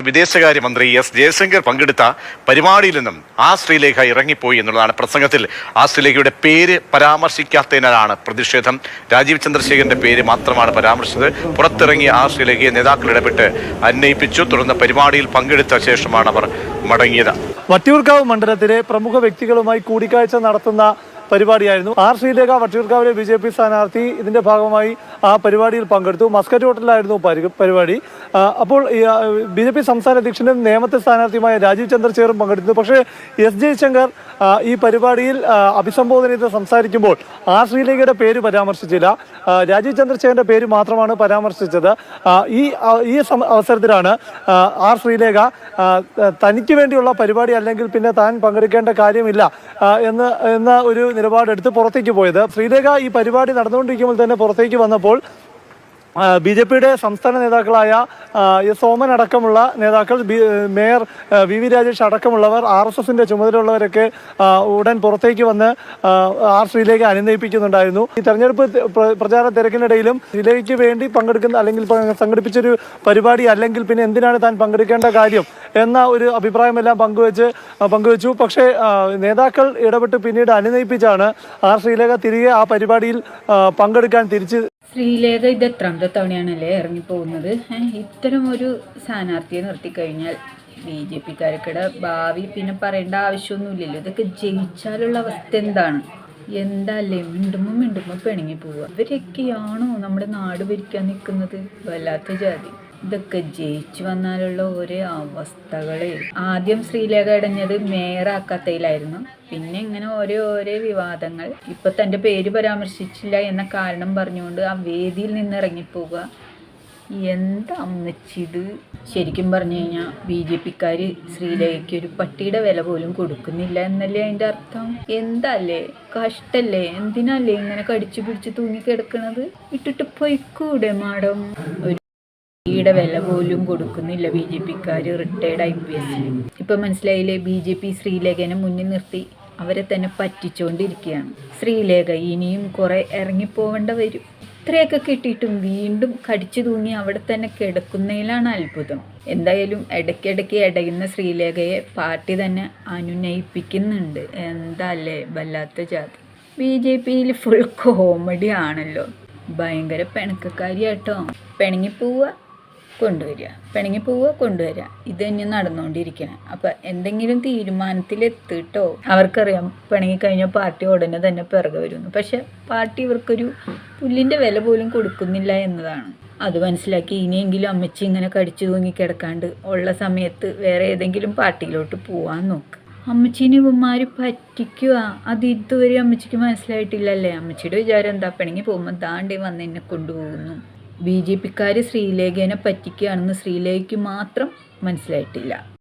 വിദേശകാര്യമന്ത്രി എസ് ജയശങ്കർ പങ്കെടുത്ത പരിപാടിയിൽ നിന്നും ശ്രീലേഖ ഇറങ്ങിപ്പോയി എന്നുള്ളതാണ്. പ്രസംഗത്തിൽ ശ്രീലേഖയുടെ പേര് പരാമർശിക്കാത്തതിനാലാണ് പ്രതിഷേധം. രാജീവ് ചന്ദ്രശേഖരന്റെ പേര് മാത്രമാണ് പരാമർശിച്ചത്. പുറത്തിറങ്ങിയ ശ്രീലേഖയെ നേതാക്കൾ ഇടപെട്ട് അന്വയിപ്പിച്ചു. തുടർന്ന് പരിപാടിയിൽ പങ്കെടുത്ത ശേഷമാണ് അവർ മടങ്ങിയത്. വട്ടിയൂർക്കാവ് മണ്ഡലത്തിലെ പ്രമുഖ വ്യക്തികളുമായി കൂടിക്കാഴ്ച നടത്തുന്ന പരിപാടിയായിരുന്നു. ശ്രീലേഖ വട്ടിയൂർക്കാവിലെ BJP സ്ഥാനാർത്ഥി ഇതിന്റെ ഭാഗമായി ആ പരിപാടിയിൽ പങ്കെടുത്തു. മസ്കറ്റ് ഹോട്ടലിലായിരുന്നു പരിപാടി. അപ്പോൾ BJP സംസ്ഥാന അധ്യക്ഷനും നേമത്തെ സ്ഥാനാർത്ഥിയുമായ രാജീവ് ചന്ദ്രശേഖറും പങ്കെടുത്തു. പക്ഷേ എസ് ജയശങ്കർ ഈ പരിപാടിയിൽ അഭിസംബോധന ചെയ്ത് സംസാരിക്കുമ്പോൾ ശ്രീലേഖയുടെ പേര് പരാമർശിച്ചില്ല. രാജീവ് ചന്ദ്രശേഖരന്റെ പേര് മാത്രമാണ് പരാമർശിച്ചത്. ഈ അവസരത്തിലാണ് ശ്രീലേഖ തനിക്ക് വേണ്ടിയുള്ള പരിപാടി അല്ലെങ്കിൽ പിന്നെ താൻ പങ്കെടുക്കേണ്ട കാര്യമില്ല എന്ന ഒരു നിലപാടെടുത്ത് പുറത്തേക്ക് പോയത്. ശ്രീലേഖ ഈ പരിപാടി നടന്നുകൊണ്ടിരിക്കുമ്പോൾ തന്നെ പുറത്തേക്ക് വന്നപ്പോൾ BJPയുടെ സംസ്ഥാന നേതാക്കളായ എസ് സോമൻ അടക്കമുള്ള നേതാക്കൾ, മേയർ VV രാജേഷ് അടക്കമുള്ളവർ, RSSന്റെ ചുമതലയുള്ളവരൊക്കെ ഉടൻ പുറത്തേക്ക് വന്ന് ശ്രീലേഖ അനുനയിപ്പിക്കുന്നുണ്ടായിരുന്നു. ഈ തെരഞ്ഞെടുപ്പ് പ്രചാരണ തിരക്കിനിടയിലും ശ്രീലേഖയ്ക്ക് വേണ്ടി പങ്കെടുക്കുന്ന അല്ലെങ്കിൽ സംഘടിപ്പിച്ചൊരു പരിപാടി അല്ലെങ്കിൽ പിന്നെ എന്തിനാണ് താൻ പങ്കെടുക്കേണ്ട കാര്യം എന്ന ഒരു അഭിപ്രായമെല്ലാം പങ്കുവച്ചു. പക്ഷേ നേതാക്കൾ ഇടപെട്ട് പിന്നീട് അനുനയിപ്പിച്ചാണ് ശ്രീലേഖ തിരികെ ആ പരിപാടിയിൽ പങ്കെടുക്കാൻ ശ്രീലേഖ ഇത് എത്രാമത്തെ തവണയാണല്ലേ ഇറങ്ങിപ്പോകുന്നത്? ഇത്തരം ഒരു സ്ഥാനാർത്ഥിയെ നിർത്തിക്കഴിഞ്ഞാൽ BJPക്കാർക്കിടെ ഭാവി പിന്നെ പറയേണ്ട ആവശ്യമൊന്നുമില്ലല്ലോ. ഇതൊക്കെ ജയിച്ചാലുള്ള അവസ്ഥ എന്താല്ലേ? മിണ്ടുമ്പോൾ പിണങ്ങി പോവുക. ഇവരൊക്കെയാണോ നമ്മുടെ നാട് ഭരിക്കാൻ നിൽക്കുന്നത്? വല്ലാത്ത ജാതി. ഇതൊക്കെ ജയിച്ചു വന്നാലുള്ള ഓരോ അവസ്ഥകളെ. ആദ്യം ശ്രീലേഖ ഇടഞ്ഞത് മേയറാക്കാത്തതിലായിരുന്നു. പിന്നെ ഇങ്ങനെ ഓരോ വിവാദങ്ങൾ. ഇപ്പൊ തൻ്റെ പേര് പരാമർശിച്ചില്ല എന്ന കാരണം പറഞ്ഞുകൊണ്ട് ആ വേദിയിൽ നിന്ന് ഇറങ്ങിപ്പോവുക. എന്താ അമ്മച്ചിത്? ശരിക്കും പറഞ്ഞു കഴിഞ്ഞാൽ BJPക്കാർ ശ്രീലേഖയ്ക്ക് ഒരു പട്ടിയുടെ വില പോലും കൊടുക്കുന്നില്ല എന്നല്ലേ അതിൻ്റെ അർത്ഥം? എന്താല്ലേ? കഷ്ടല്ലേ? എന്തിനല്ലേ ഇങ്ങനെ കടിച്ചു പിടിച്ച് തൂങ്ങിക്കിടക്കണത്? ഇട്ടിട്ട് പോയിക്കൂടെ മാഡം? യുടെ വില പോലും കൊടുക്കുന്നില്ല BJPക്കാർ, റിട്ടയർഡ് IPS. ഇപ്പൊ മനസ്സിലായില്ലേ? BJP ശ്രീലേഖനെ മുന്നിൽ നിർത്തി അവരെ തന്നെ പറ്റിച്ചുകൊണ്ടിരിക്കുകയാണ്. ശ്രീലേഖ ഇനിയും കുറെ ഇറങ്ങിപ്പോവേണ്ട വരും. ഇത്രയൊക്കെ കിട്ടിയിട്ടും വീണ്ടും കടിച്ചു തൂങ്ങി അവിടെ തന്നെ കിടക്കുന്നതിലാണ് അത്ഭുതം. എന്തായാലും ഇടയ്ക്കിടയ്ക്ക് ഇടയുന്ന ശ്രീലേഖയെ പാർട്ടി തന്നെ അനുനയിപ്പിക്കുന്നുണ്ട്. എന്താല്ലേ? വല്ലാത്ത ജാതി. BJPയിൽ ഫുൾ കോമഡി ആണല്ലോ. ഭയങ്കര പിണക്കക്കാരിയാട്ടോ. കൊണ്ടുവരിക ഇത് തന്നെ നടന്നുകൊണ്ടിരിക്കണം. അപ്പം എന്തെങ്കിലും തീരുമാനത്തിലെത്തിട്ടോ. അവർക്കറിയാം പിണങ്ങിക്കഴിഞ്ഞാൽ പാർട്ടി ഉടനെ തന്നെ പിറകെ വരുന്നു. പക്ഷെ പാർട്ടി ഇവർക്കൊരു പുല്ലിൻ്റെ വില പോലും കൊടുക്കുന്നില്ല എന്നതാണ്. അത് മനസ്സിലാക്കി ഇനിയെങ്കിലും അമ്മച്ചി ഇങ്ങനെ കടിച്ചു തൂങ്ങി കിടക്കാണ്ട് ഉള്ള സമയത്ത് വേറെ ഏതെങ്കിലും പാർട്ടിയിലോട്ട് പോവാൻ നോക്ക്. അമ്മച്ചീനെ ഇവന്മാർ പറ്റിക്കുക. അത് ഇതുവരെ അമ്മച്ചിക്ക് മനസ്സിലായിട്ടില്ലല്ലേ? അമ്മച്ചിയുടെ വിചാരം എന്താ? പിണങ്ങി പോകുമ്പോൾ ദാണ്ടി വന്ന് എന്നെ കൊണ്ടുപോകുന്നു. BJPക്കാർ ശ്രീലേഖനെ പറ്റിക്കുകയാണെന്ന് ശ്രീലേഖയ്ക്ക് മാത്രം മനസ്സിലായിട്ടില്ല.